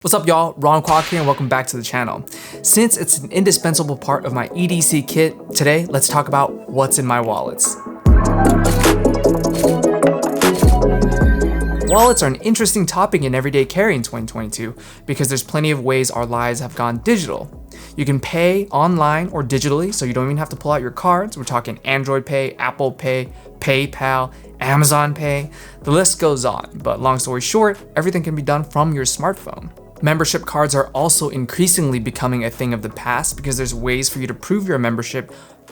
What's up y'all, Ron Kwok here and welcome back to the channel. Since it's an indispensable part of my EDC kit, today let's talk about what's in my wallets. Wallets are an interesting topic in everyday carry in 2022 because there's plenty of ways our lives have gone digital. You can pay online or digitally, so you don't even have to pull out your cards. We're talking Android Pay, Apple Pay, PayPal, Amazon Pay, the list goes on. But long story short, everything can be done from your smartphone. Membership cards are also increasingly becoming a thing of the past because there's ways for you to prove your membership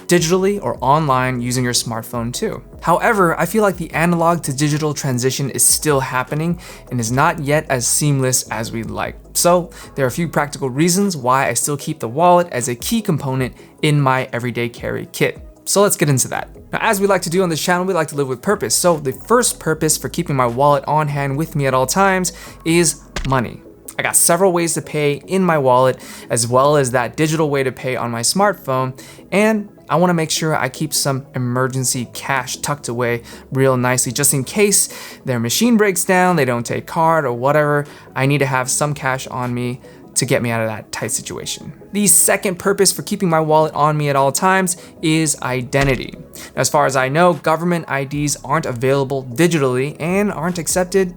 digitally or online using your smartphone too. However, I feel like the analog to digital transition is still happening and is not yet as seamless as we'd like. So there are a few practical reasons why I still keep the wallet as a key component in my everyday carry kit. So let's get into that. Now, as we like to do on this channel, we like to live with purpose. So the first purpose for keeping my wallet on hand with me at all times is money. I got several ways to pay in my wallet, as well as that digital way to pay on my smartphone, and I want to make sure I keep some emergency cash tucked away real nicely, just in case their machine breaks down, they don't take card or whatever. I need to have some cash on me to get me out of that tight situation. The second purpose for keeping my wallet on me at all times is identity. Now, as far as I know, government IDs aren't available digitally and aren't accepted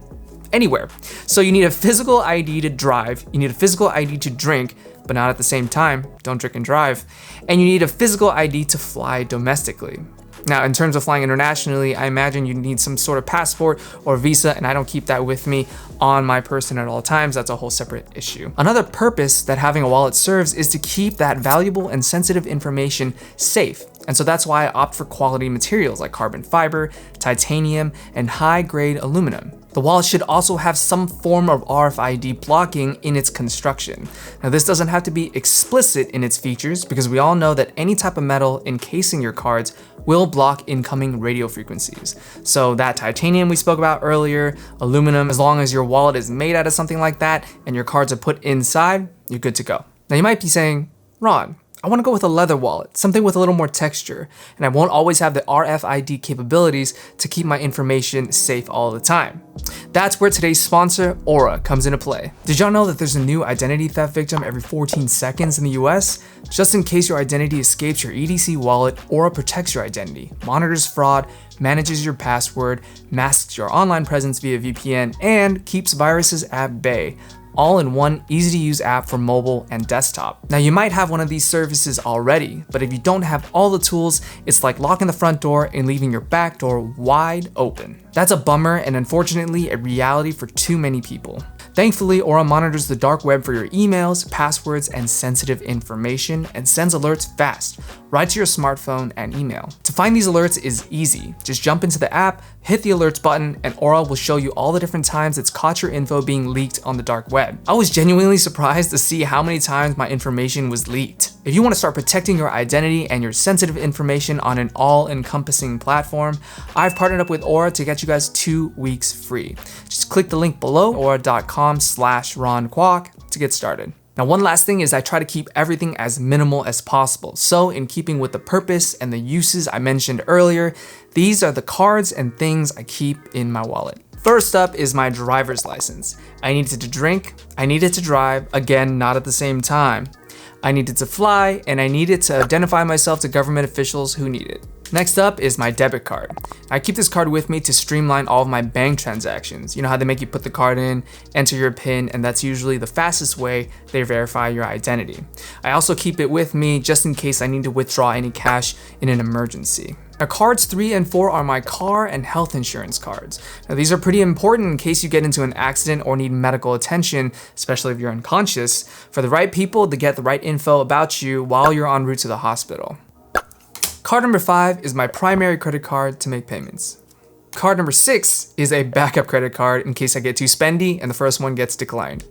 anywhere. So you need a physical ID to drive, you need a physical ID to drink, but not at the same time, don't drink and drive. And you need a physical ID to fly domestically. Now, in terms of flying internationally, I imagine you need some sort of passport or visa, and I don't keep that with me on my person at all times. That's a whole separate issue. Another purpose that having a wallet serves is to keep that valuable and sensitive information safe. And so that's why I opt for quality materials like carbon fiber, titanium, and high-grade aluminum. The wallet should also have some form of RFID blocking in its construction. Now, this doesn't have to be explicit in its features because we all know that any type of metal encasing your cards will block incoming radio frequencies. So that titanium we spoke about earlier, aluminum, as long as your wallet is made out of something like that and your cards are put inside, you're good to go. Now you might be saying, Ron, I want to go with a leather wallet, something with a little more texture, and I won't always have the RFID capabilities to keep my information safe all the time. That's where today's sponsor, Aura, comes into play. Did y'all know that there's a new identity theft victim every 14 seconds in the US? Just in case your identity escapes your EDC wallet, Aura protects your identity, monitors fraud, manages your password, masks your online presence via VPN, and keeps viruses at bay, all in one easy-to-use app for mobile and desktop. Now, you might have one of these services already, but if you don't have all the tools, it's like locking the front door and leaving your back door wide open. That's a bummer and unfortunately a reality for too many people. Thankfully, Aura monitors the dark web for your emails, passwords, and sensitive information and sends alerts fast, right to your smartphone and email. To find these alerts is easy. Just jump into the app, hit the alerts button, and Aura will show you all the different times it's caught your info being leaked on the dark web. I was genuinely surprised to see how many times my information was leaked. If you want to start protecting your identity and your sensitive information on an all-encompassing platform, I've partnered up with Aura to get you guys 2 weeks free. Just click the link below, aura.com/RonQuok to get started. Now, one last thing is I try to keep everything as minimal as possible. So in keeping with the purpose and the uses I mentioned earlier, these are the cards and things I keep in my wallet. First up is my driver's license. I need it to drink, I need it to drive, again, not at the same time. I need it to fly, and I need it to identify myself to government officials who need it. Next up is my debit card. I keep this card with me to streamline all of my bank transactions. You know how they make you put the card in, enter your PIN, and that's usually the fastest way they verify your identity. I also keep it with me just in case I need to withdraw any cash in an emergency. Now, cards 3 and 4 are my car and health insurance cards. Now, these are pretty important in case you get into an accident or need medical attention, especially if you're unconscious, for the right people to get the right info about you while you're en route to the hospital. Card number 5 is my primary credit card to make payments. Card number 6 is a backup credit card in case I get too spendy and the first one gets declined.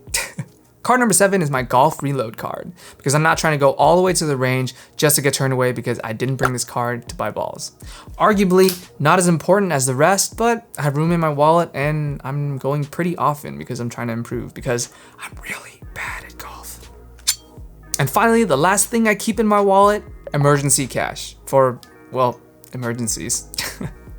Card number 7 is my golf reload card because I'm not trying to go all the way to the range just to get turned away because I didn't bring this card to buy balls. Arguably not as important as the rest, but I have room in my wallet and I'm going pretty often because I'm trying to improve because I'm really bad at golf. And finally, the last thing I keep in my wallet, emergency cash for, well, emergencies.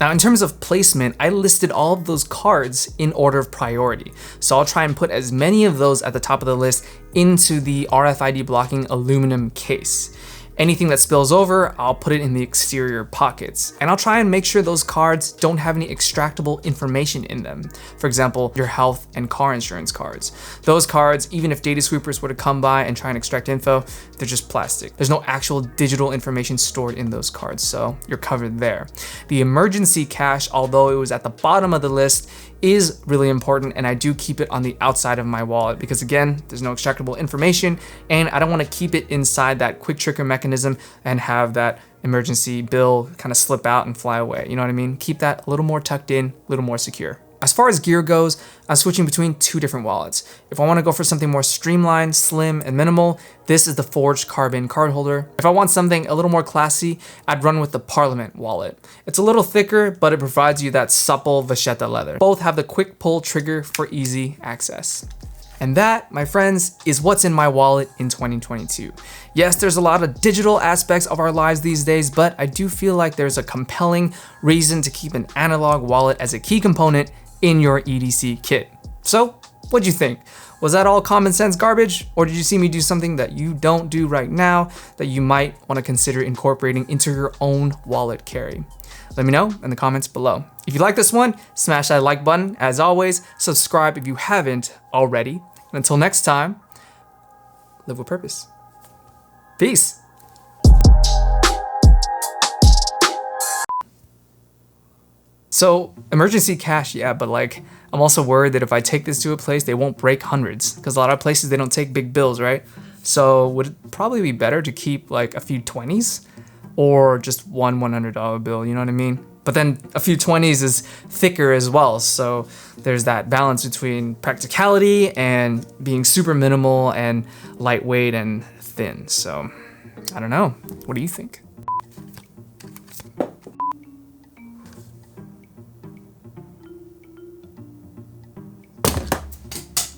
Now, in terms of placement, I listed all of those cards in order of priority. So I'll try and put as many of those at the top of the list into the RFID blocking aluminum case. Anything that spills over, I'll put it in the exterior pockets. And I'll try and make sure those cards don't have any extractable information in them. For example, your health and car insurance cards. Those cards, even if data sweepers were to come by and try and extract info, they're just plastic. There's no actual digital information stored in those cards, so you're covered there. The emergency cash, although it was at the bottom of the list, is really important, and I do keep it on the outside of my wallet because, again, there's no extractable information and I don't want to keep it inside that quick trigger mechanism and have that emergency bill kind of slip out and fly away. You know what I mean? Keep that a little more tucked in, a little more secure. As far as gear goes, I'm switching between two different wallets. If I want to go for something more streamlined, slim, and minimal, this is the forged carbon card holder. If I want something a little more classy, I'd run with the Parliament wallet. It's a little thicker, but it provides you that supple vachetta leather. Both have the quick pull trigger for easy access. And that, my friends, is what's in my wallet in 2022. Yes, there's a lot of digital aspects of our lives these days, but I do feel like there's a compelling reason to keep an analog wallet as a key component in your EDC kit. So, what'd you think? Was that all common sense garbage? Or did you see me do something that you don't do right now that you might want to consider incorporating into your own wallet carry? Let me know in the comments below. If you like this one, smash that like button. As always, subscribe if you haven't already. And until next time, live with purpose. Peace. So emergency cash, yeah, but like, I'm also worried that if I take this to a place, they won't break hundreds, because a lot of places, they don't take big bills, right? So would it probably be better to keep like a few 20s or just one $100 bill, you know what I mean? But then a few 20s is thicker as well. So there's that balance between practicality and being super minimal and lightweight and thin. So I don't know, what do you think?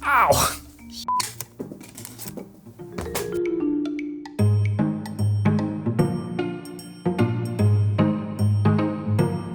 Ow!